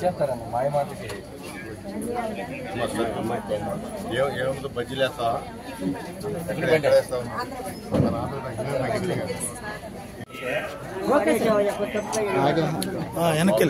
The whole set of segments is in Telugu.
చేస్తారన్న మాయ మాటకి ఏముంది బజ్జీలు వేస్తావా వెనక్కి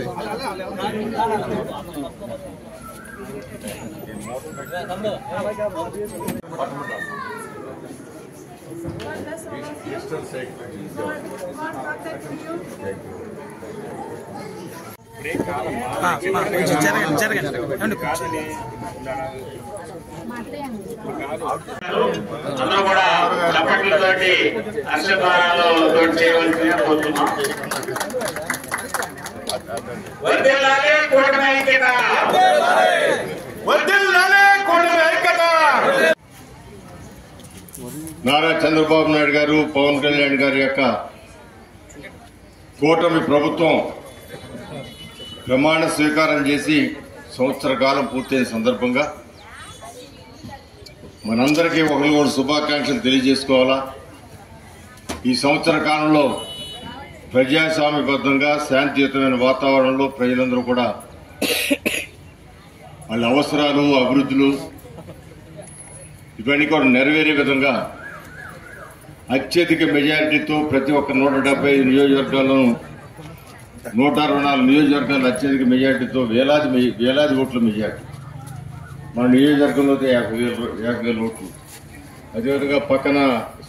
అందరూ కూడా చప్పట్లతోటి హర్షధ్వానాలతో చేయవలసిందిగా కోరుతున్నాం. వర్ధిల్లాలి కూటమి ఐక్యత, వర్ధిల్లాలి కూటమి ఐక్యత. నారా చంద్రబాబు నాయుడు గారు, పవన్ కళ్యాణ్ గారి యొక్క కూటమి ప్రభుత్వం ప్రమాణ స్వీకారం చేసి సంవత్సర కాలం పూర్తయిన సందర్భంగా మనందరికీ ఒకరికొకరు శుభాకాంక్షలు తెలియజేసుకోవాలా. ఈ సంవత్సర కాలంలో ప్రజాస్వామ్యబద్ధంగా శాంతియుతమైన వాతావరణంలో ప్రజలందరూ కూడా వాళ్ళ అవసరాలు, అభివృద్ధులు ఇవన్నీ కూడా నెరవేరే విధంగా అత్యధిక మెజారిటీతో ప్రతి ఒక్క 175 నియోజకవర్గాల్లోనూ 164 నియోజకవర్గాలు అత్యధిక మెజారిటీతో వేలాది ఓట్ల మెజారిటీ. మన నియోజకవర్గంలో 50,000 ఓట్లు. అదేవిధంగా పక్కన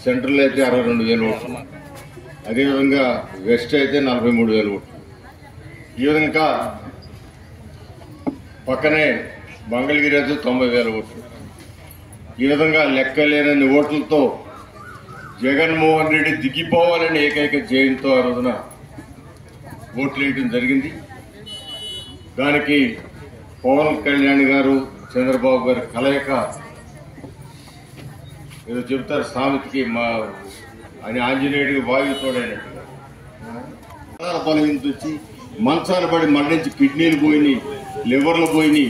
సెంట్రల్ అయితే 62,000 ఓట్లు. అదేవిధంగా వెస్ట్ అయితే 43,000 ఓట్లు. ఈ విధంగా పక్కనే మంగళగిరి అయితే 90,000 ఓట్లు. ఈ విధంగా లెక్కలేనన్ని ఓట్లతో జగన్మోహన్ రెడ్డి దిగిపోవాలని ఏకైక జయంతో ఆ రోజున ఓట్లు వేయడం జరిగింది. దానికి పవన్ కళ్యాణ్ గారు, చంద్రబాబు గారి కలయిక ఏదో చెబుతారు సామెతకి, మా అని ఆంజనేయుడికి వాయుతోడైనట్టుగా బలహీనత వచ్చి మంచాన పడి మరణించి కిడ్నీలు పోయినాయి, లివర్లు పోయినాయి,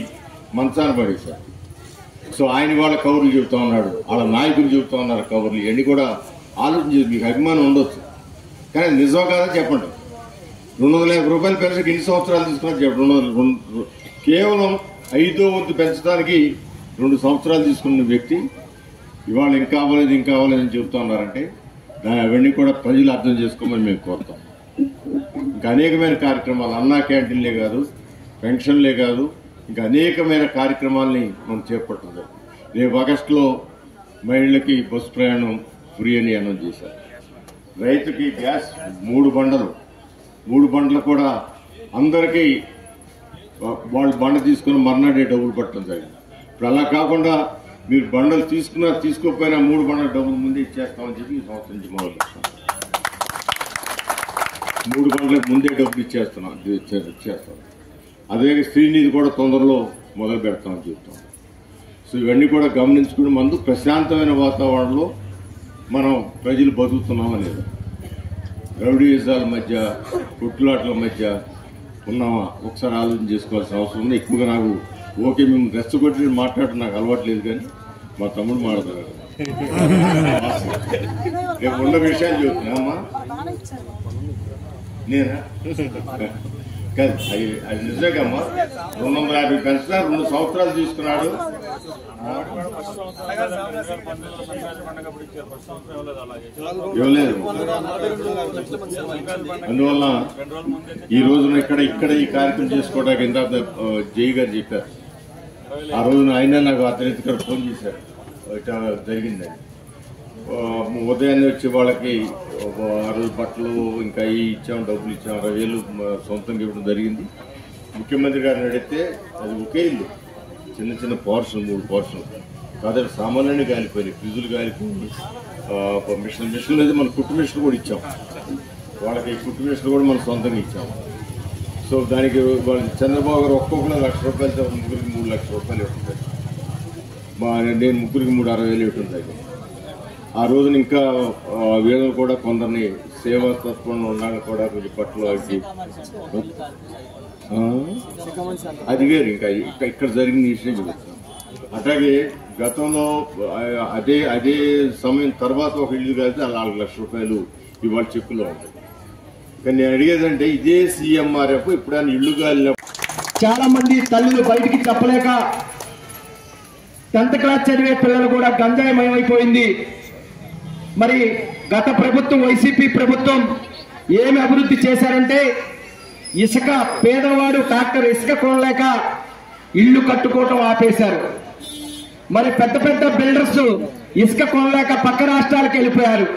మంచాన పడేశారు. సో ఆయన వాళ్ళ కబుర్లు చెబుతా ఉన్నాడు, వాళ్ళ నాయకులు చెబుతా ఉన్నారు కబుర్లు. ఇవన్నీ కూడా ఆలోచించి మీకు అభిమానం ఉండొచ్చు, కానీ నిజం కాదా చెప్పండి. 250 రూపాయల పెన్షన్కి ఎన్ని సంవత్సరాలు తీసుకున్నా చెప్పండి. కేవలం 5వ వంతు పెంచడానికి 2 సంవత్సరాలు తీసుకున్న వ్యక్తి ఇవాళ ఇంకా అవ్వలేదని చెబుతా ఉన్నారంటే అవన్నీ కూడా ప్రజలు అర్థం చేసుకోమని మేము కోరుతాం. ఇంకా అనేకమైన కార్యక్రమాలు, అన్నా క్యాంటీన్లే కాదు, పెన్షన్లే కాదు, ఇంకా అనేకమైన కార్యక్రమాలని మనం చేపట్టదు. రేపు ఆగస్టులో మహిళలకి బస్సు ప్రయాణం ఫ్రీ అని అనౌన్స్ చేశారు. రైతుకి గ్యాస్ 3 బండలు కూడా అందరికీ వాళ్ళు బండ తీసుకుని మర్నాడే డబ్బులు పట్టడం జరిగింది. ఇప్పుడు అలా కాకుండా మీరు బండలు తీసుకోకపోయినా 3 బండల డబ్బులు ముందే ఇచ్చేస్తామని చెప్పి ఈ సంవత్సరం నుంచి మొదలు పెట్టాం. 3 బండలకు ముందే డబ్బులు ఇచ్చేస్తాం. అదే శ్రీనిధి కూడా తొందరలో మొదలు పెడతామని చెప్తాం. సో ఇవన్నీ కూడా గమనించుకుని ముందు ప్రశాంతమైన వాతావరణంలో మనం ప్రజలు బతుకుతున్నాం అనేది. రౌడీయిజాల మధ్య, కొట్లాట్ల మధ్య ఉన్నామా ఒకసారి ఆలోచన చేసుకోవాల్సిన అవసరం ఉంది. ఎక్కువగా నాకు ఓకే మేము రెచ్చగొట్టి మాట్లాడటం నాకు అలవాట్లేదు, కానీ మా తమ్ముడు మాట్లాడతారు. రేపు ఉన్న విషయాలు చెబుతున్నామా నేనా కాదు, అది నిజంగా 250 పెంచినా 2 సంవత్సరాలు తీసుకున్నాడు. ఇవ్వలేదు. అందువల్ల ఈ రోజున ఇక్కడ ఈ కార్యక్రమం చేసుకోవడానికి ఇందాక జై గారు చెప్పారు. ఆ రోజున ఆయన నాకు అతని ఫోన్ చేశారు, జరిగిందని. ఉదయాన్నే వచ్చి వాళ్ళకి ఆ రోజు బట్టలు ఇంకా ఇచ్చాం, డబ్బులు ఇచ్చాం, 60,000 సొంతంగా ఇవ్వడం జరిగింది. ముఖ్యమంత్రి గారిని అడిగితే అది ఒకే ఇల్లు, చిన్న పోర్షన్, 3 పోర్షన్లు కాదు, సామాన్యాన్ని కాలిపోయినాయి, ఫ్రిడ్జులు కాలిపోయి, మిషన్లు అయితే మన కుట్టు మిషన్ కూడా ఇచ్చాం వాళ్ళకి. కుట్టు మిషన్ కూడా మనం సొంతంగా ఇచ్చాం. సో దానికి వాళ్ళు చంద్రబాబు గారు ఒక్కొక్కరు 1,00,000 రూపాయలతో ముగ్గురికి 3 లక్షల రూపాయలు ఇవ్వడం, నేను ముగ్గురికి 60,000 ఇవ్వడం జరిగింది. ఆ రోజున ఇంకా వేదన కూడా కొందరిని సేవాతత్వంలో ఉన్నాక కూడా కొంచెం పట్లు అవి అది వేరు. ఇంకా ఇక్కడ జరిగిన విషయం చెబుతున్నాం. అట్లాగే గతంలో అదే సమయం తర్వాత ఒక ఇల్లు కలిసి 4 లక్షల రూపాయలు ఇవాళ చెక్కులో ఉంటుంది. కానీ నేను అడిగేదంటే ఇదే సీఎంఆర్ఎఫ్ ఇప్పుడు ఇల్లు గాలిన చాలా మంది తల్లులు బయటికి చెప్పలేక 10th క్లాస్ చదివే పిల్లలు కూడా గంజాయమయమైపోయింది. మరి గత ప్రభుత్వం వైసీపీ ప్రభుత్వం ఏమి అభివృద్ధి చేశారంటే ఇసుక పేదవాడు ట్రాక్టర్ ఇసుక కొనలేక ఇల్లు కట్టుకోవటం ఆపేశారు. మరి పెద్ద పెద్ద బిల్డర్స్ ఇసుక కొనలేక పక్క రాష్ట్రాలకు వెళ్ళిపోయారు.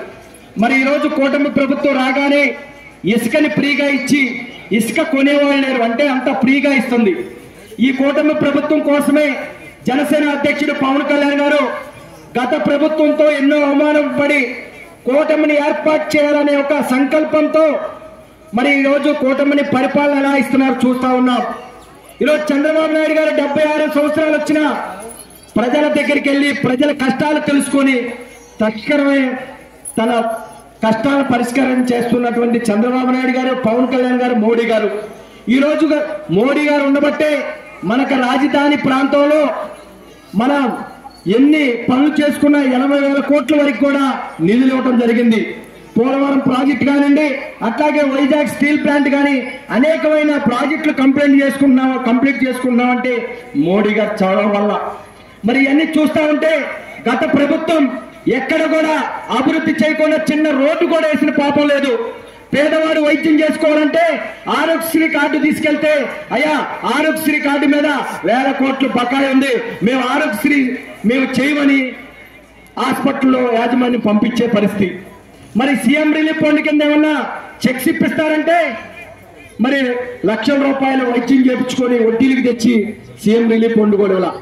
మరి ఈరోజు కూటమి ప్రభుత్వం రాగానే ఇసుకని ఫ్రీగా ఇచ్చి ఇసుక కొనేవాళ్ళు లేరు, అంటే అంత ఫ్రీగా ఇస్తుంది. ఈ కూటమి ప్రభుత్వం కోసమే జనసేన అధ్యక్షుడు పవన్ కళ్యాణ్ గారు గత ప్రభుత్వంతో ఎన్నో అవమానం పడి కూటమిని ఏర్పాటు చేయాలనే ఒక సంకల్పంతో మరి ఈరోజు కూటమిని పరిపాలన ఎలా ఇస్తున్నారు చూస్తా ఉన్నాం. ఈరోజు చంద్రబాబు నాయుడు గారు 76 సంవత్సరాలు వచ్చినా ప్రజల దగ్గరికి వెళ్ళి ప్రజల కష్టాలు తెలుసుకొని తక్షణమే తన కష్టాల పరిష్కారం చేస్తున్నటువంటి చంద్రబాబు నాయుడు గారు, పవన్ కళ్యాణ్ గారు, మోడీ గారు. ఈ రోజు మోడీ గారు ఉండబట్టే మనకు రాజధాని ప్రాంతంలో మనం ఎన్ని పనులు చేసుకున్నా 80,000 కోట్ల వరకు కూడా నిధులు ఇవ్వడం జరిగింది. పోలవరం ప్రాజెక్ట్ కానివ్వండి, అట్లాగే వైజాగ్ స్టీల్ ప్లాంట్ కానీ అనేకమైన ప్రాజెక్టులు కంప్లీట్ చేసుకుంటున్నామంటే మోడీ గారు చదవడం వల్ల. మరి ఇవన్నీ చూస్తా ఉంటే గత ప్రభుత్వం ఎక్కడ కూడా అభివృద్ధి చేయకుండా చిన్న రోడ్డు కూడా వేసిన పాపం లేదు. పేదవాడు వైద్యం చేసుకోవాలంటే ఆరోగ్యశ్రీ కార్డు తీసుకెళ్తే అయ్యా ఆరోగ్యశ్రీ కార్డు మీద 1000 కోట్లు బకాయి ఉంది, మేము ఆరోగ్యశ్రీ మేము చేయమని హాస్పిటల్లో యాజమాన్యం పంపించే పరిస్థితి. మరి సీఎం రిలీఫ్ ఫండ్ కింద ఏమన్నా చెక్స్ ఇప్పిస్తారంటే మరి లక్షల రూపాయలు వైద్యం చేయించుకొని వడ్డీలకు తెచ్చి సీఎం రిలీఫ్ ఫండ్ కూడా ఇలా.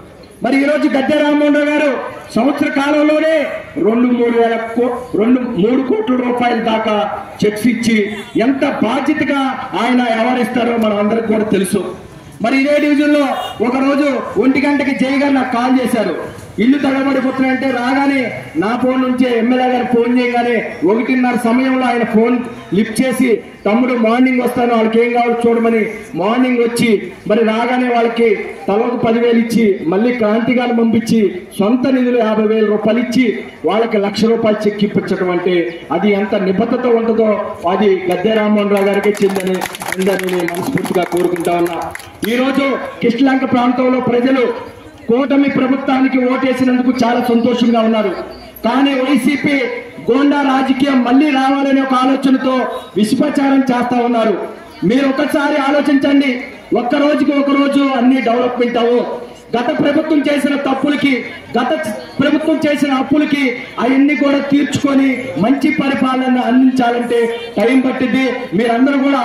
మరి ఈరోజు గద్దె రామ్మోహన్ రావు గారు సంవత్సర కాలంలోనే 2-3 కోట్ల రూపాయల దాకా చెక్స్ ఇచ్చి ఎంత బాధ్యతగా ఆయన వ్యవహరిస్తారో మనం అందరికి కూడా తెలుసు. మరి ఇదే డివిజన్ లో ఒక రోజు 1 గంటకి జై గారు నాకు కాల్ చేశారు. ఇల్లు తగబడిపోతున్నాయంటే రాగానే నా ఫోన్ నుంచే ఎమ్మెల్యే గారు ఫోన్ చేయగానే 1:30 సమయంలో ఆయన ఫోన్ లిఫ్ట్ చేసి తమ్ముడు మార్నింగ్ వస్తాను వాళ్ళకి ఏం కావాలో చూడమని మార్నింగ్ వచ్చి మరి రాగానే వాళ్ళకి తలకు 10,000 ఇచ్చి మళ్ళీ క్రాంతిగాను పంపించి సొంత నిధులు 50,000 రూపాయలు ఇచ్చి వాళ్ళకి 1,00,000 రూపాయలు చెక్ ఇప్పించడం అంటే అది ఎంత నిబద్ధత ఉంటుందో అది గద్దె రామ్మోహన్ రావు గారికి చెందని నేను మనస్ఫూర్తిగా కోరుకుంటా ఉన్నా. ఈ రోజు కిష్లంక ప్రాంతంలో ప్రజలు కూటమి ప్రభుత్వానికి ఓటేసినందుకు చాలా సంతోషంగా ఉన్నారు. కానీ వైసీపీ గోండా రాజకీయం మళ్ళీ రావాలనే ఒక ఆలోచనతో విషప్రచారం చేస్తా ఉన్నారు. మీరు ఒకసారి ఆలోచించండి, ఒక్క రోజుకి ఒక రోజు అన్ని డెవలప్మెంట్ అవ్వు. గత ప్రభుత్వం చేసిన తప్పులకి, గత ప్రభుత్వం చేసిన అప్పులకి అవన్నీ కూడా తీర్చుకొని మంచి పరిపాలన అందించాలంటే టైం పట్టింది. మీరందరూ కూడా